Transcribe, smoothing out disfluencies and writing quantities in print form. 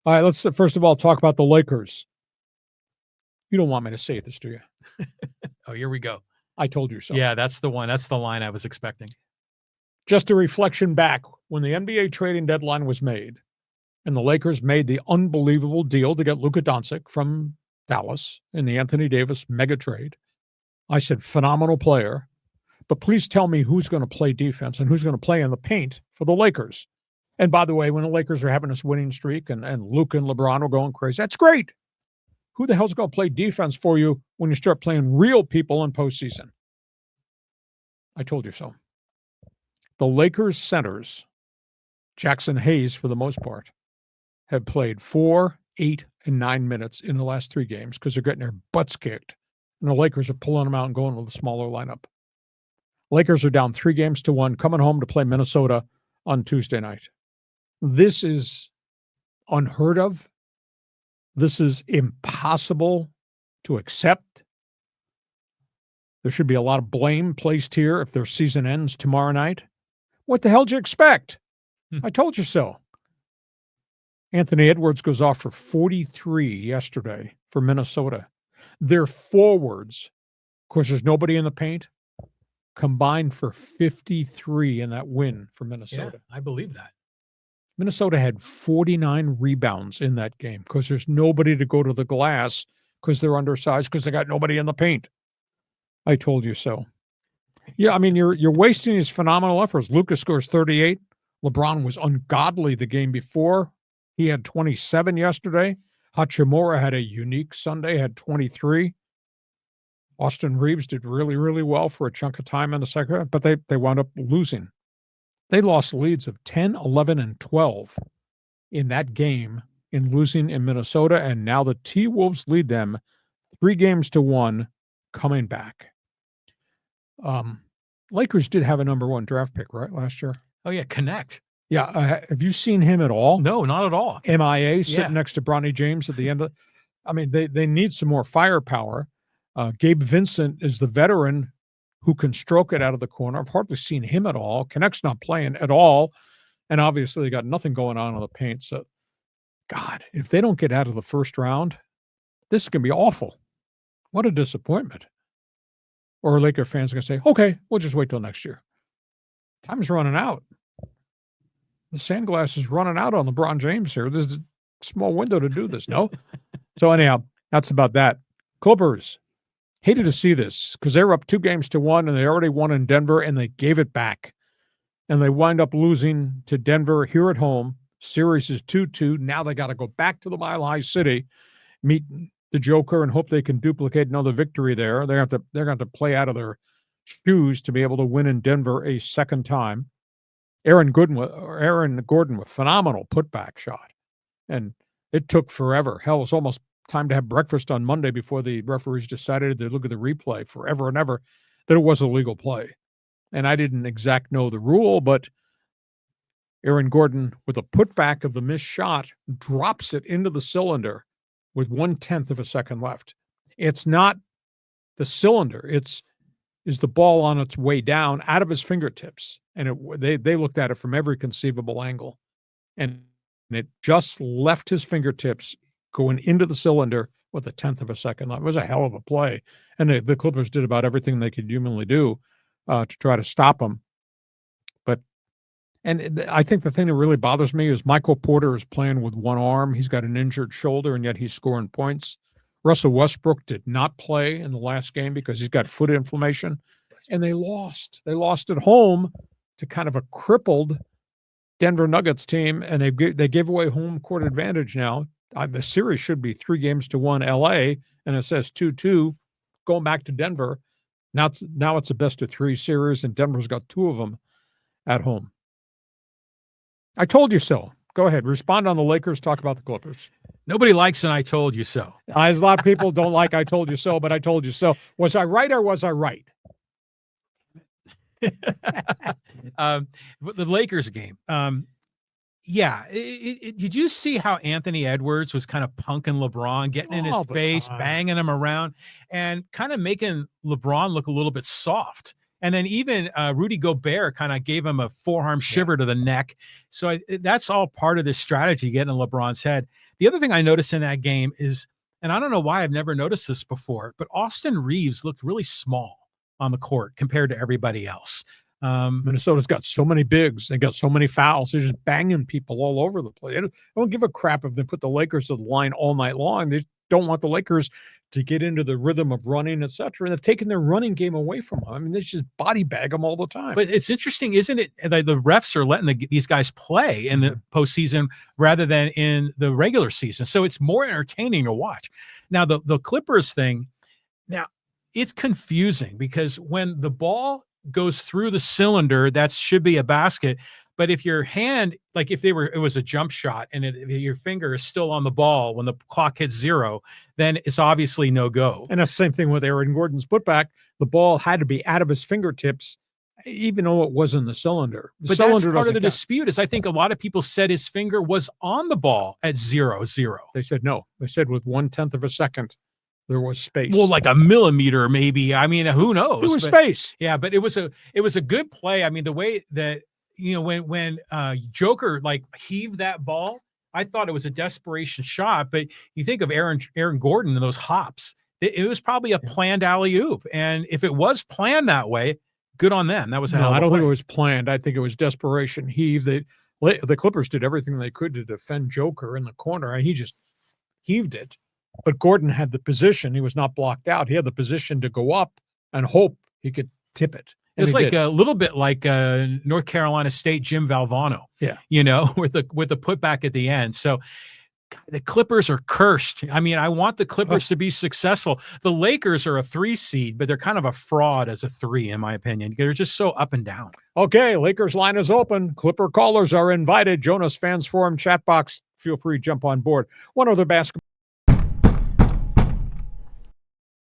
All right, let's first of all talk about the Lakers. You don't want me to say this, do you? Oh, here we go. I told you so. Yeah, that's the one. That's the line I was expecting. Just a reflection back when the NBA trading deadline was made and the Lakers made the unbelievable deal to get Luka Doncic from Dallas in the Anthony Davis mega trade. I said, phenomenal player, but please tell me who's going to play defense and who's going to play in the paint for the Lakers. And by the way, when the Lakers are having this winning streak and Luka and LeBron are going crazy, that's great. Who the hell's going to play defense for you when you start playing real people in postseason? I told you so. The Lakers centers, Jackson Hayes for the most part, have played 4, 8, and 9 minutes in the last 3 games because they're getting their butts kicked. And the Lakers are pulling them out and going with a smaller lineup. Lakers are down 3-1, coming home to play Minnesota on Tuesday night. This is unheard of. This is impossible to accept. There should be a lot of blame placed here if their season ends tomorrow night. What the hell did you expect? I told you so. Anthony Edwards goes off for 43 yesterday for Minnesota. Their forwards, of course, there's nobody in the paint, combined for 53 in that win for Minnesota. Yeah, I believe that. Minnesota had 49 rebounds in that game because there's nobody to go to the glass because they're undersized because they got nobody in the paint. I told you so. Yeah, I mean, you're wasting his phenomenal efforts. Luka scores 38. LeBron was ungodly the game before. He had 27 yesterday. Hachimura had a unique Sunday, had 23. Austin Reeves did really, really well for a chunk of time in the second, but they wound up losing. They lost leads of 10, 11, and 12 in that game in losing in Minnesota, and now the T-Wolves lead them 3-1 coming back. Lakers did have a number 1 draft pick, right, last year? Oh, yeah, Connect. Yeah, have you seen him at all? No, not at all. MIA sitting next to Bronny James at the end of I mean, they need some more firepower. Gabe Vincent is the veteran who can stroke it out of the corner. I've hardly seen him at all. Connect's not playing at all. And obviously they got nothing going on the paint. So, God, if they don't get out of the first round, this is going to be awful. What a disappointment. Or Laker fans are going to say, okay, we'll just wait till next year. Time's running out. The sandglass is running out on LeBron James here. There's a small window to do this, no? So anyhow, that's about that. Clippers. Hated to see this because they were up 2-1 and they already won in Denver and they gave it back. And they wind up losing to Denver here at home. Series is 2-2. Now they got to go back to the Mile High City, meet the Joker, and hope they can duplicate another victory there. They're going to play out of their shoes to be able to win in Denver a second time. Aaron Gordon with phenomenal putback shot. And it took forever. Hell, it was almost time to have breakfast on Monday before the referees decided to look at the replay forever and ever that it was a legal play. And I didn't exact know the rule, but Aaron Gordon, with a putback of the missed shot, drops it into the cylinder with 1/10 of a second left. It's not the cylinder. Is the ball on its way down out of his fingertips. And they looked at it from every conceivable angle. And it just left his fingertips going into the cylinder with 1/10 of a second left. It was a hell of a play. And the Clippers did about everything they could humanly do to try to stop him. And I think the thing that really bothers me is Michael Porter is playing with one arm. He's got an injured shoulder, and yet he's scoring points. Russell Westbrook did not play in the last game because he's got foot inflammation, and they lost. They lost at home to kind of a crippled Denver Nuggets team, and they gave away home court advantage now. The series should be 3-1 LA, and it says 2-2 going back to Denver. Now it's a best-of-3 series, and Denver's got 2 of them at home. I told you so. Go ahead. Respond on the Lakers. Talk about the Clippers. Nobody likes an I told you so. A lot of people don't like I told you so, but I told you so. Was I right or was I right? The Lakers game. Yeah. Did you see how Anthony Edwards was kind of punking LeBron, getting in his face, banging him around, and kind of making LeBron look a little bit soft? And then even Rudy Gobert kind of gave him a forearm shiver to the neck. So that's all part of this strategy, getting in LeBron's head. The other thing I noticed in that game is, and I don't know why I've never noticed this before, but Austin Reeves looked really small on the court compared to everybody else. Minnesota's got so many bigs. They got so many fouls. They're just banging people all over the place. I don't give a crap if they put the Lakers to the line all night long. They don't want the Lakers to get into the rhythm of running, etc. And they've taken their running game away from them. I mean, they just body bag them all the time. But it's interesting, isn't it? That the refs are letting these guys play in the postseason rather than in the regular season. So it's more entertaining to watch. Now, the Clippers thing, now it's confusing because when the ball goes through the cylinder, that should be a basket. But if your hand, like if it was a jump shot and your finger is still on the ball when the clock hits 0, then it's obviously no go. And that's the same thing with Aaron Gordon's putback. The ball had to be out of his fingertips, even though it was in the cylinder. But that's part of the dispute is I think a lot of people said his finger was on the ball at 0-0. They said no. They said with 1/10 of a second, there was space. Well, like a millimeter, maybe. I mean, who knows? There was space. Yeah, but it was a good play. I mean, the way that, you know, when Joker like heaved that ball, I thought it was a desperation shot. But you think of Aaron Gordon and those hops, it was probably a planned alley-oop. And if it was planned that way, good on them. That was no, I don't think it was planned. I think it was desperation heave. The Clippers did everything they could to defend Joker in the corner, and he just heaved it. But Gordon had the position. He was not blocked out. He had the position to go up and hope he could tip it. It's like a little bit like North Carolina State Jim Valvano. Yeah. You know, with the putback at the end. So the Clippers are cursed. I mean, I want the Clippers to be successful. The Lakers are a 3 seed, but they're kind of a fraud as a 3, in my opinion. They're just so up and down. Okay, Lakers line is open. Clipper callers are invited. Jonas Fans Forum chat box. Feel free to jump on board. One other basketball